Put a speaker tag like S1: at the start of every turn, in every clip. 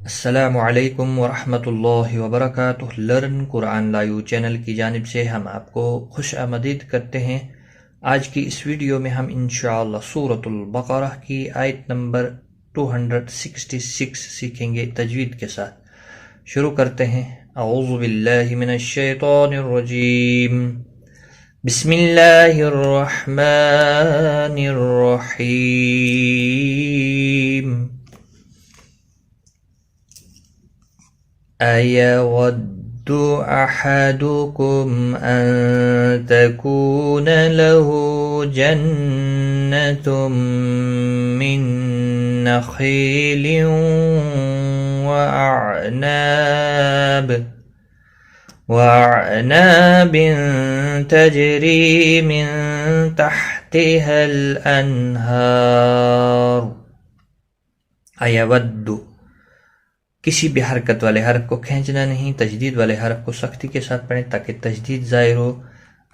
S1: السلام علیکم ورحمۃ اللہ وبرکاتہ۔ لرن قرآن لائیو چینل کی جانب سے ہم آپ کو خوش آمدید کرتے ہیں۔ آج کی اس ویڈیو میں ہم انشاءاللہ سورۃ البقرہ کی آیت نمبر 266 سیکھیں گے تجوید کے ساتھ۔ شروع کرتے ہیں۔ اعوذ باللہ من الشیطان الرجیم، بسم اللہ الرحمن الرحیم۔ أَيَوَدُّ أَحَدُكُمْ أَن تَكُونَ لَهُ جَنَّةٌ مِّن نَخِيلٍ وَأَعْنَابٍ تَجْرِي مِن تَحْتِهَا الْأَنْهَارُ۔ أَيَوَدُّ، کسی بھی حرکت والے حرف کو کھینچنا نہیں، تجدید والے حرف کو سختی کے ساتھ پڑھیں تاکہ تجدید ظاہر ہو۔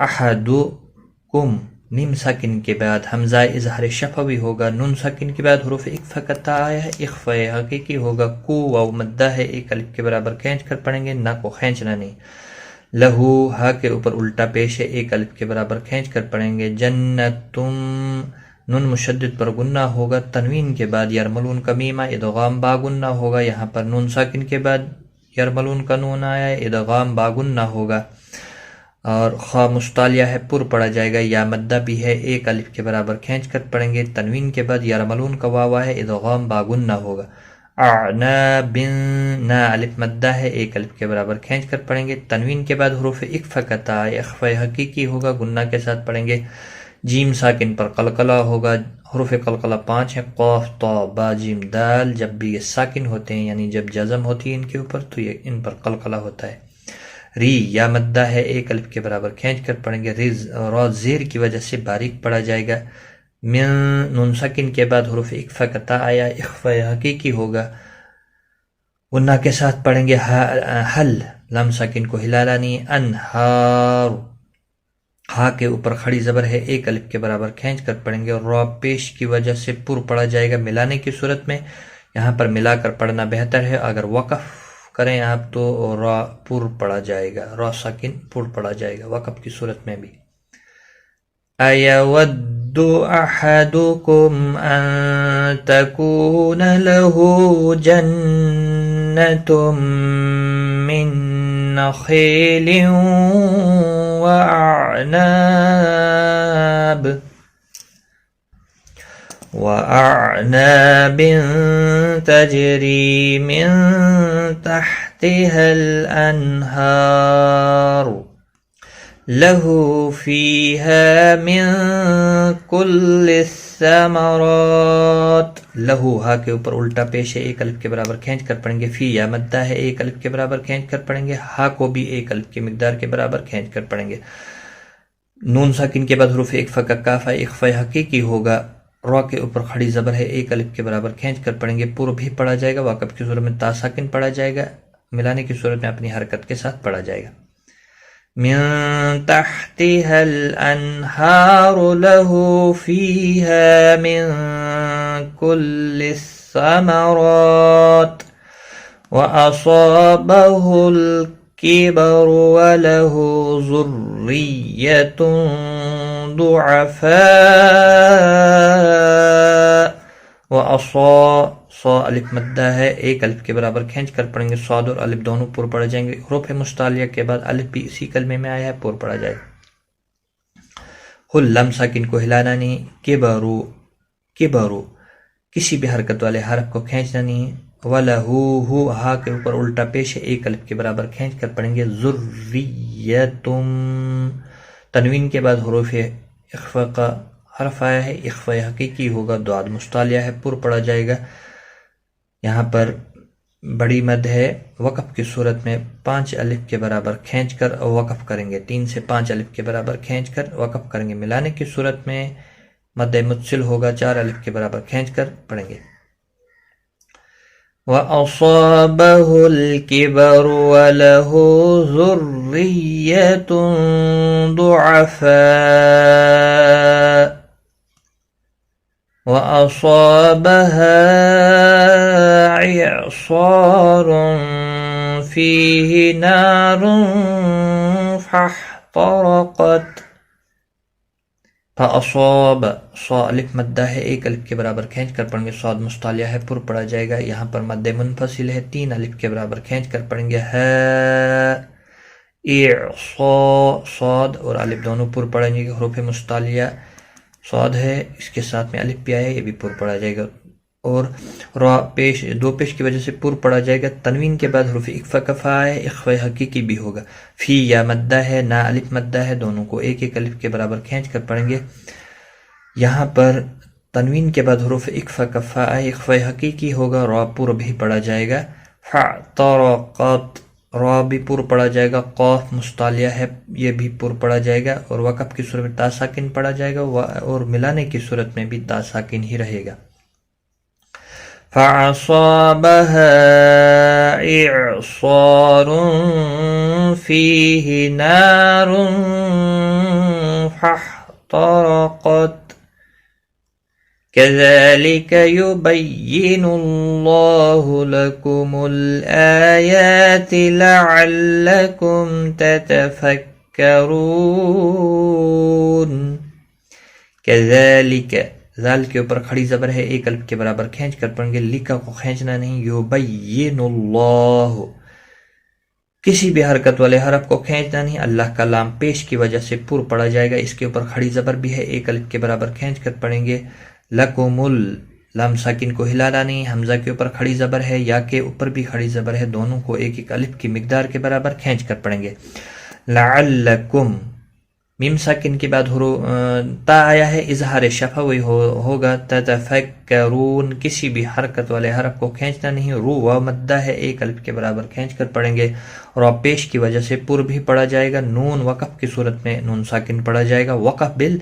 S1: احدکم، میم ساکن کے بعد حمزہ اظہار شفوی ہوگا، نون ساکن کے بعد حروف اخفا کا تا آیا ہے، اخفا حقیقی ہوگا، کو واو مدہ ہے، ایک الف کے برابر کھینچ کر پڑھیں گے، نہ کو کھینچنا نہیں۔ لہو، ہا کے اوپر الٹا پیش ہے، ایک الف کے برابر کھینچ کر پڑھیں گے۔ جنتم، نون مشدد پر گنہ ہوگا، تنوین کے بعد یرملون کا میمہ ادغام با گنہ ہوگا، یہاں پر نون ساکن کے بعد یرملون کا نون آیا ہے، ادغام با گنہ ہوگا، اور خا مستعلیہ ہے، پر پڑا جائے گا، یا مدہ بھی ہے، ایک الف کے برابر کھینچ کر پڑھیں گے، تنوین کے بعد یرملون کا واو ہے، ادغام با گنہ ہوگا۔ اعناب، نا الف مدہ ہے، ایک الف کے برابر کھینچ کر پڑھیں گے، تنوین کے بعد حروف اخفا کا تا، اخفا حقیقی ہوگا، گنہ کے ساتھ پڑھیں گے۔ جیم ساکن پر قلقلہ ہوگا، حروف قلقلہ 5 ہیں، قاف طا با جیم دال، جب بھی یہ ساکن ہوتے ہیں یعنی جب جزم ہوتی ہے ان کے اوپر تو یہ ان پر قلقلہ ہوتا ہے۔ ری، یا مدہ ہے، ایک الف کے برابر کھینچ کر پڑھیں گے، را زیر کی وجہ سے باریک پڑا جائے گا۔ من، نون ساکن کے بعد حروف اخفا کا تا آیا، اخفا حقیقی ہوگا، غنہ کے ساتھ پڑھیں گے۔ حل، لام ساکن کو ہلانا نہیں، انہار، ہا کے اوپر کھڑی زبر ہے، ایک الف کے برابر کھینچ کر پڑھیں گے، اور را پیش کی وجہ سے پر پڑا جائے گا ملانے کی صورت میں، یہاں پر ملا کر پڑھنا بہتر ہے، اگر وقف کریں آپ تو را پر پڑا جائے گا، را ساکن پر پڑا جائے گا وقف کی صورت میں بھی۔ أَيَوَدُّ أَحَدُكُمْ أَن تَكُونَ لَهُ جَنَّةٌ مِّن نَخِيلٍ وَأَعْنَابٍ تَجْرِي مِن تَحْتِهَا الْأَنْهَارُ لَهُ فِيهَا مِن كُلِّ الثَّمَرَاتِ۔ لہو، ہا کے اوپر الٹا پیش ہے، ایک الف کے برابر کھینچ کر پڑھیں گے، فی یا مدہ ہے، ایک الف کے برابر کھینچ کر پڑھیں گے، ہا کو بھی ایک الف کی مقدار کے برابر کھینچ کر پڑھیں گے۔ نون ساکن کے بعد حروف اخفا کا کاف ہے، اخفا حقیقی ہوگا، را کے اوپر کھڑی زبر ہے، ایک الف کے برابر کھینچ کر پڑھیں گے، پر بھی پڑھا جائے گا، وقف کی صورت میں تا ساکن پڑھا جائے گا، ملانے کی صورت میں اپنی حرکت کے ساتھ پڑھا جائے گا۔ من تحتها الأنهار له فيها من كل الثمرات وأصابه الكبر وله ذرية ضعفاء صا الف مدہ ہے، ایک الف کے برابر کھینچ کر پڑھیں گے، صاد اور الف دونوں پر پڑ جائیں گے، حروف مستعلیہ کے بعد الف بھی اسی کلمے میں آیا ہے، پر پڑا جائے گا۔ حل، لام ساکن کو ہلانا نہیں، کبرو، کبرو، کسی بھی حرکت والے حرف کو کھینچنا نہیں۔ وَلَهُ، ہو، ہا کے اوپر الٹا پیش ہے، ایک الف کے برابر کھینچ کر پڑھیں گے، ذُرِّيَّةٌ، تنوین کے بعد حروف اخفا کا حرف آیا ہے، اخفا حقیقی ہوگا، دعاد مستعلیہ ہے، پر پڑا جائے گا، یہاں پر بڑی مد ہے، وقف کی صورت میں 5 الف کے برابر کھینچ کر وقف کریں گے، 3 سے 5 الف کے برابر کھینچ کر وقف کریں گے، ملانے کی صورت میں مد متصل ہوگا، 4 الف کے برابر کھینچ کر پڑھیں گے۔ وَأَصَابَهُ الْكِبَرُ وَلَهُ ذُرِّيَّةٌ ضُعَفَاءُ وأصابها إعصار فيه نار فاحترقت. فأصاب صا الف مدہ ہے، ایک الف کے برابر کھینچ کر پڑھیں گے، صاد مستعلیہ ہے پر پڑھا جائے گا، یہاں پر مد منفصل ہے، تین الف کے برابر کھینچ کر پڑھیں گے، ہے صاد اور الف دونوں پر پڑھیں گے، حروف مستعلیہ صاد ہے، اس کے ساتھ میں الف بھی آیا، یہ بھی پر پڑھا جائے گا، اور را پیش دو پیش کی وجہ سے پر پڑھا جائے گا، تنوین کے بعد حروف اخفا کفا ہے، اخفا حقیقی بھی ہوگا، فی یا مدہ ہے، نا الف مدہ ہے، دونوں کو ایک ایک الف کے برابر کھینچ کر پڑھیں گے، یہاں پر تنوین کے بعد حروف اخفا کفا ہے، اخفا حقیقی ہوگا، را پر بھی پڑھا جائے گا، فاعترقت را بھی پر پڑھا جائے گا، قاف مستعلیہ ہے یہ بھی پر پڑھا جائے گا، اور وقف کی صورت میں تا ساکن پڑھا جائے گا، اور ملانے کی صورت میں بھی تا ساکن ہی رہے گا. فَأَصَابَهَا إِعْصَارٌ فِيهِ نَارٌ فَاحْتَرَقَتْ. كَذَلِكَ يُبَيِّنُ اللَّهُ لَكُمُ الْآيَاتِ لَعَلَّكُمْ تَتَفَكَّرُونَ. كَذَلِكَ ذال کے اوپر کھڑی زبر ہے، ایک الف کے برابر کھینچ کر پڑھیں گے، لکا کو کھینچنا نہیں، یبین اللہ کسی بھی حرکت والے حرف کو کھینچنا نہیں، اللہ کا لام پیش کی وجہ سے پر پڑھا جائے گا، اس کے اوپر کھڑی زبر بھی ہے، ایک الف کے برابر کھینچ کر پڑھیں گے، لکم لام ساکن کو ہلانا نہیں، حمزہ کے اوپر کھڑی زبر ہے، یا کے اوپر بھی کھڑی زبر ہے، دونوں کو ایک ایک الف کی مقدار کے برابر کھینچ کر پڑھیں گے، لعلکم میم ساکن کے بعد تا آیا ہے، اظہار شفوی ہوگا، تتفکرون کسی بھی حرکت والے حرف کو کھینچنا نہیں، رو و مدہ ہے، ایک الف کے برابر کھینچ کر پڑھیں گے، اور پیش کی وجہ سے پر بھی پڑھا جائے گا، نون وقف کی صورت میں نون ساکن پڑھا جائے گا، وقف بال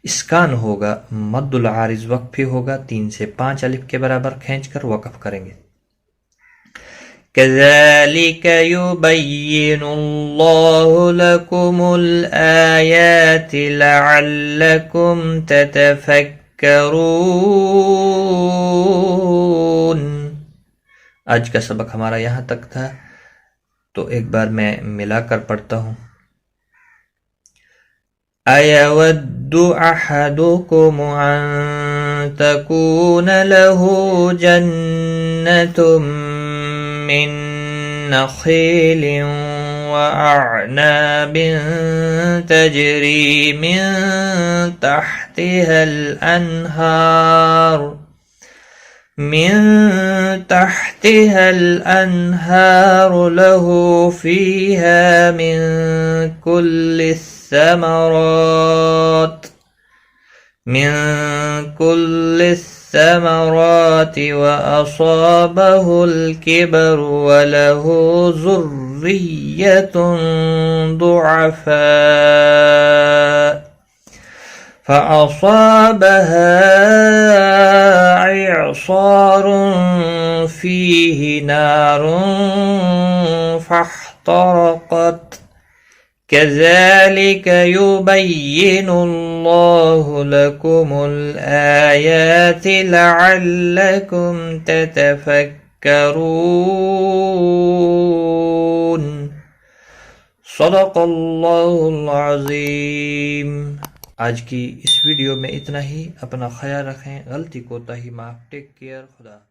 S1: اسکان ہوگا، مد العارض وقفی ہوگا، 3 سے 5 الف کے برابر کھینچ کر وقف کریں گے. كَذَلِكَ يُبَيِّنُ اللَّهُ لَكُمُ الْآيَاتِ لَعَلَّكُمْ تَتَفَكَّرُونَ. آج کا سبق ہمارا یہاں تک تھا، تو ایک بار میں ملا کر پڑھتا ہوں. أَيَوَدُّ أَحَدُكُمْ أَن تَكُونَ لَهُ جَنَّةٌ من نخيل وأعناب تجري من تحتها الأنهار له فيها من كل الثمرات وأصابه الكبر وله ذرية ضعفاء فأصابها إعصار فيه نار فاحترقت. كذلك يبين الله لكم الآيات لعلكم تتفكرون. صدق اللہ العظیم. آج کی اس ویڈیو میں اتنا ہی، اپنا خیال رکھیں، غلطی کوتاہی معاف، ٹیک کیئر، خدا.